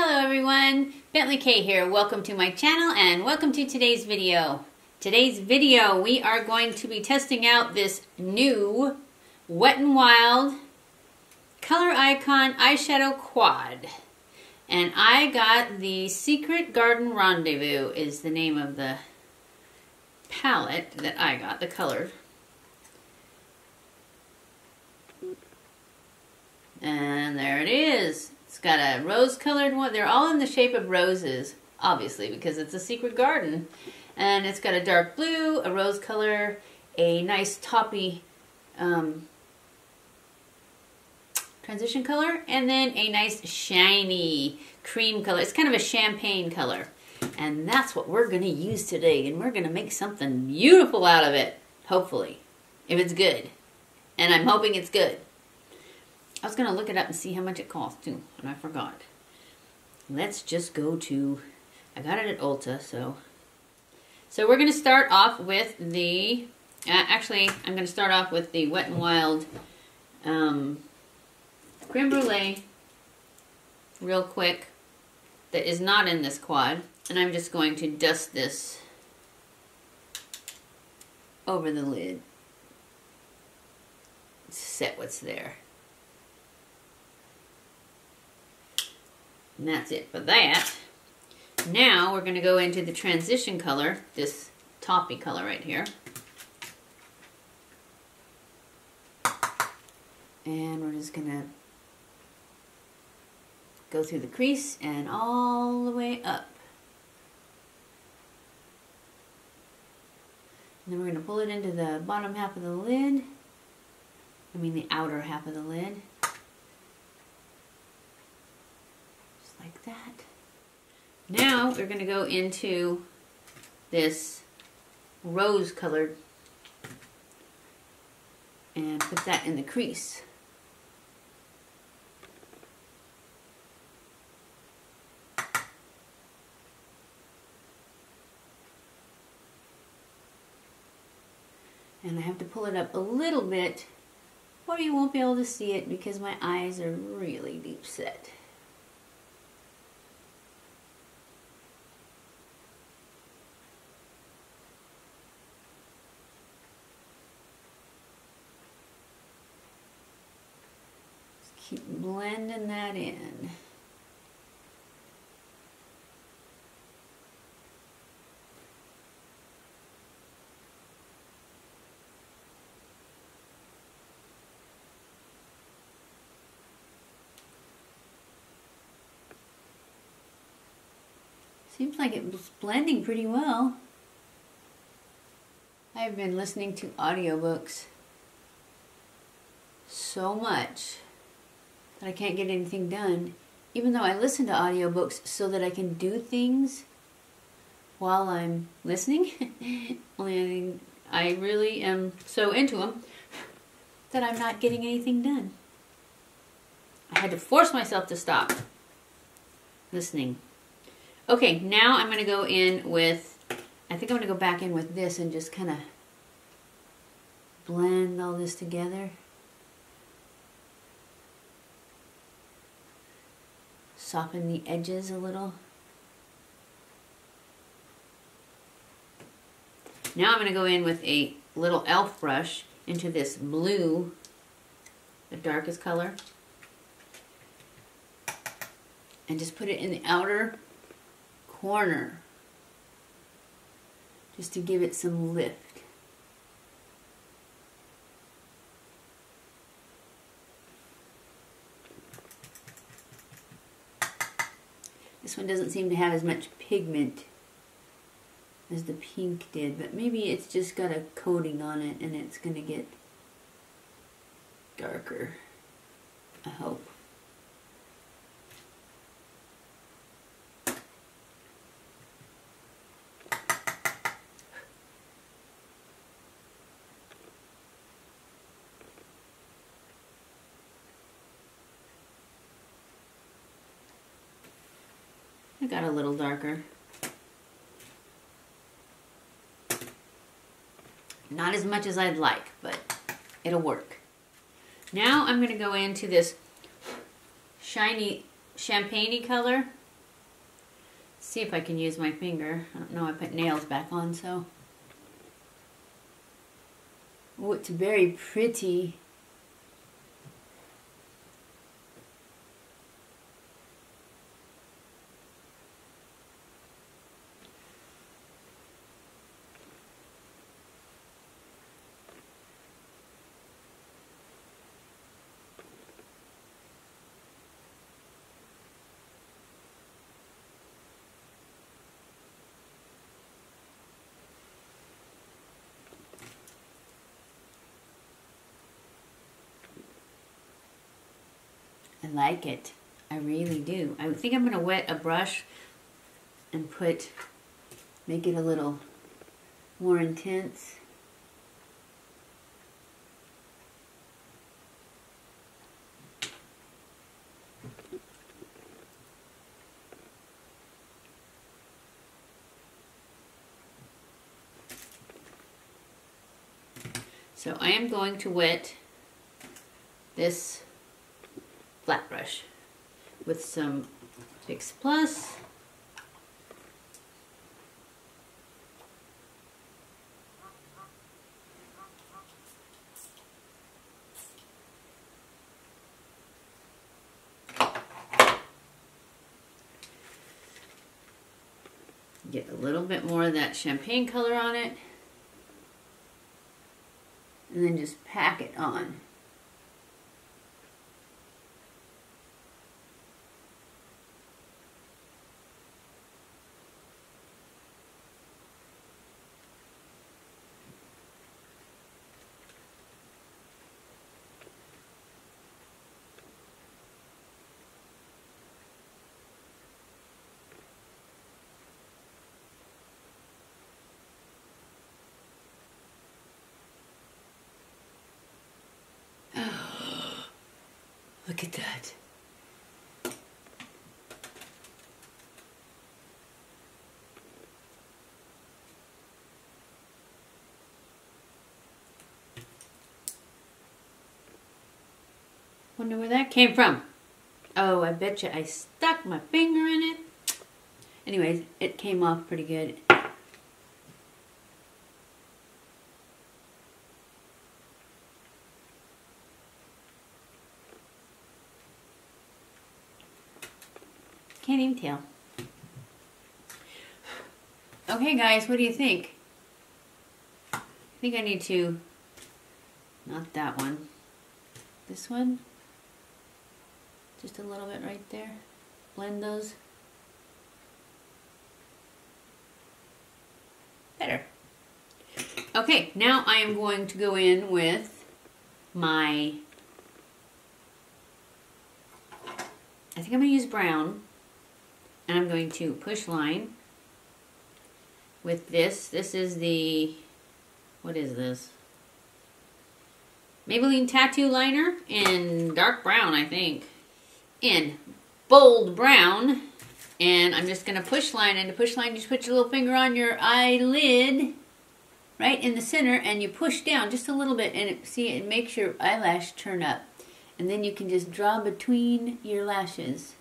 Hello everyone, BentlyK here. Welcome to my channel and welcome to today's video. Today's video we are going to be testing out this new Wet n Wild Coloricon Eyeshadow Quad. And I got the Secret Garden Rendezvous is the name of the palette that I got, the color. And there it is. It's got a rose-colored one. They're all in the shape of roses, obviously, because it's a secret garden. And it's got a dark blue, a rose color, a nice taupey transition color, and then a nice shiny cream color. It's kind of a champagne color. And that's what we're going to use today. And we're going to make something beautiful out of it, hopefully, if it's good. And I'm hoping it's good. I was going to look it up and see how much it cost too, and I forgot. Let's just go to, I got it at Ulta, so we're going to start off with the, actually, I'm going to start off with the Wet n Wild Creme Brulee real quick that is not in this quad, and I'm just going to dust this over the lid. Set what's there. And that's it for that. Now we're going to go into the transition color, this taupey color right here. And we're just going to go through the crease and all the way up. And then we're going to pull it into the bottom half of the lid. I mean the outer half of the lid. Like that. Now we're going to go into this rose colored and put that in the crease. And I have to pull it up a little bit or you won't be able to see it because my eyes are really deep set. Keep blending that in. Seems like it was blending pretty well. I've been listening to audiobooks so much that I can't get anything done, even though I listen to audiobooks so that I can do things while I'm listening. Only I really am so into them that I'm not getting anything done. I had to force myself to stop listening. Okay, now I'm going to go in with, I think I'm going to go back in with this and just kind of blend all this together. Soften the edges a little. Now I'm going to go in with a little elf brush into this blue, the darkest color, and just put it in the outer corner just to give it some lift. This one doesn't seem to have as much pigment as the pink did, but maybe it's just got a coating on it and it's going to get darker, I hope. I got a little darker. Not as much as I'd like, but it'll work. Now I'm going to go into this shiny champagne-y color see if I can use my finger. I don't know, I put nails back on, so. Oh, it's very pretty. I like it. I really do. I think I'm going to wet a brush and make it a little more intense. So I am going to wet this flat brush with some Fix Plus. Get a little bit more of that champagne color on it, and then just pack it on. Look at that. Wonder where that came from. Oh, I bet you I stuck my finger in it. Anyways, it came off pretty good. Can't even tell. Okay guys, what do you think? I think I need to, not that one, this one, just a little bit right there. Blend those. Better. Okay, now I am going to go in with my, I think I'm going to use brown. And I'm going to push line with this. This is the, what is this? Maybelline Tattoo Liner in dark brown, I think. In bold brown. And I'm just going to push line. And to push line, you just put your little finger on your eyelid, right in the center, and you push down just a little bit. And it makes your eyelash turn up. And then you can just draw between your lashes,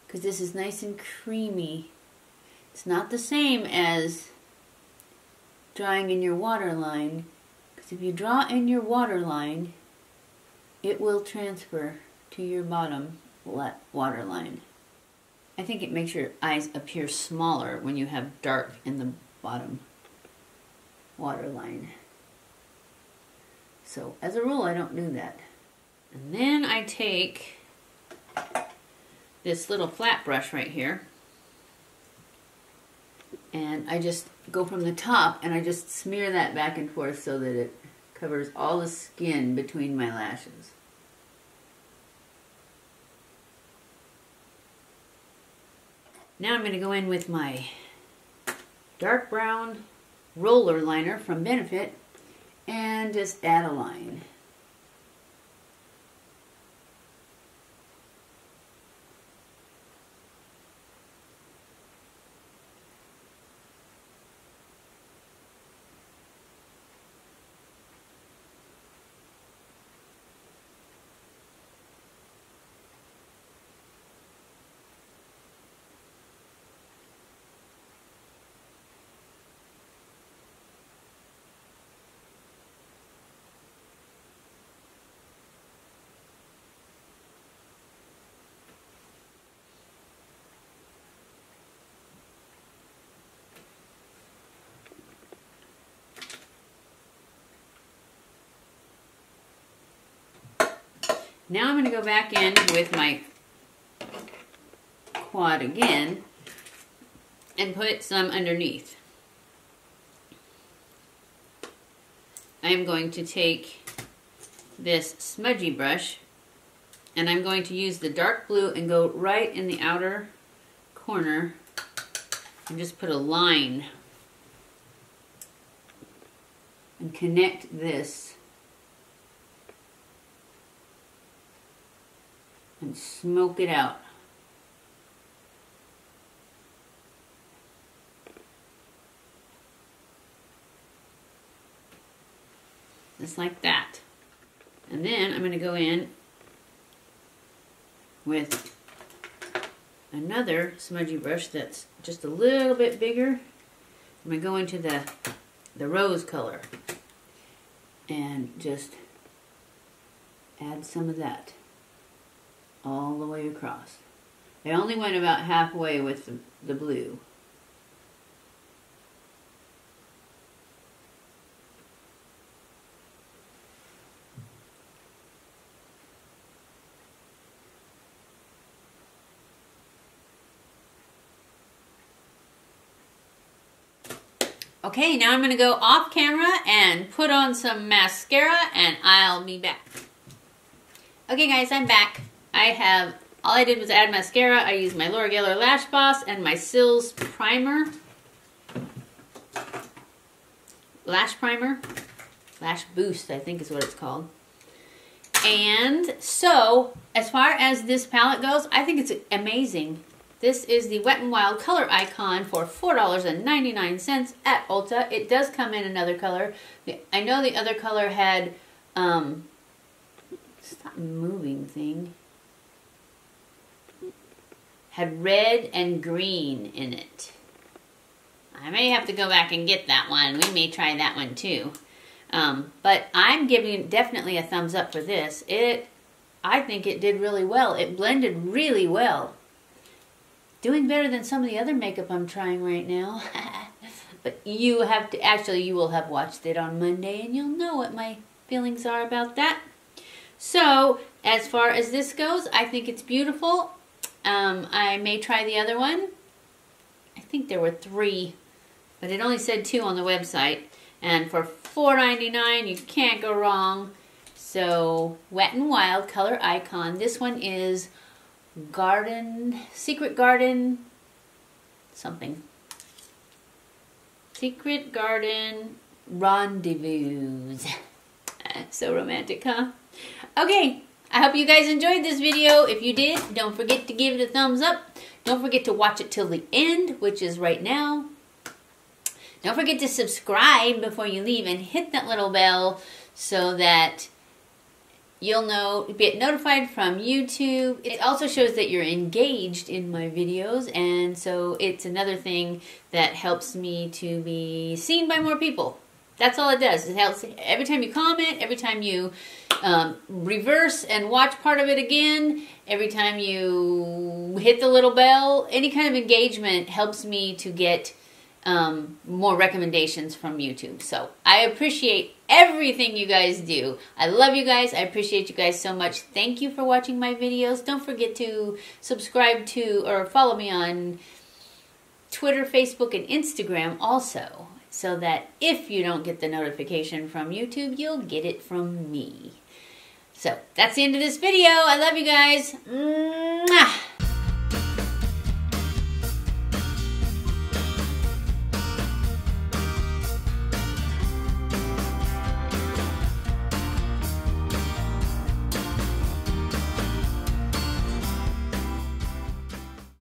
because this is nice and creamy. It's not the same as drawing in your waterline, because if you draw in your waterline, it will transfer to your bottom waterline. I think it makes your eyes appear smaller when you have dark in the bottom waterline. So as a rule, I don't do that. And then I take this little flat brush right here, and I just go from the top and I just smear that back and forth so that it covers all the skin between my lashes. Now I'm going to go in with my dark brown roller liner from Benefit and just add a line. Now I'm going to go back in with my quad again and put some underneath. I am going to take this smudgy brush and I'm going to use the dark blue and go right in the outer corner and just put a line and connect this and smoke it out. Just like that. And then I'm going to go in with another smudgy brush that's just a little bit bigger. I'm going to go into the rose color and just add some of that all the way across. I only went about halfway with the blue. Okay, now I'm going to go off camera and put on some mascara and I'll be back. Okay guys, I'm back. All I did was add mascara. I used my Laura Geller Lash Boss and my Sills Primer. Lash Primer. Lash Boost, I think is what it's called. And so, as far as this palette goes, I think it's amazing. This is the Wet n Wild Color Icon for $4.99 at Ulta. It does come in another color. I know the other color had, stop moving thing, had red and green in it. I may have to go back and get that one. We may try that one too. But I'm giving definitely a thumbs up for this. I think it did really well. It blended really well. Doing better than some of the other makeup I'm trying right now. But you have to, actually you will have watched it on Monday and you'll know what my feelings are about that. So, as far as this goes, I think it's beautiful. I may try the other one. I think there were 3, but it only said 2 on the website. And for $4.99, you can't go wrong. So, Wet n Wild Color Icon. This one is Secret Garden, something. Secret Garden Rendezvous. So romantic, huh? Okay, I hope you guys enjoyed this video. If you did, don't forget to give it a thumbs up. Don't forget to watch it till the end, which is right now. Don't forget to subscribe before you leave and hit that little bell so that you'll get notified from YouTube. It also shows that you're engaged in my videos, and so it's another thing that helps me to be seen by more people. That's all it does. It helps every time you comment, every time you reverse and watch part of it again, every time you hit the little bell, any kind of engagement helps me to get more recommendations from YouTube. So I appreciate everything you guys do. I love you guys. I appreciate you guys so much. Thank you for watching my videos. Don't forget to subscribe to or follow me on Twitter, Facebook, and Instagram also, so that if you don't get the notification from YouTube, you'll get it from me. So that's the end of this video. I love you guys. Mwah!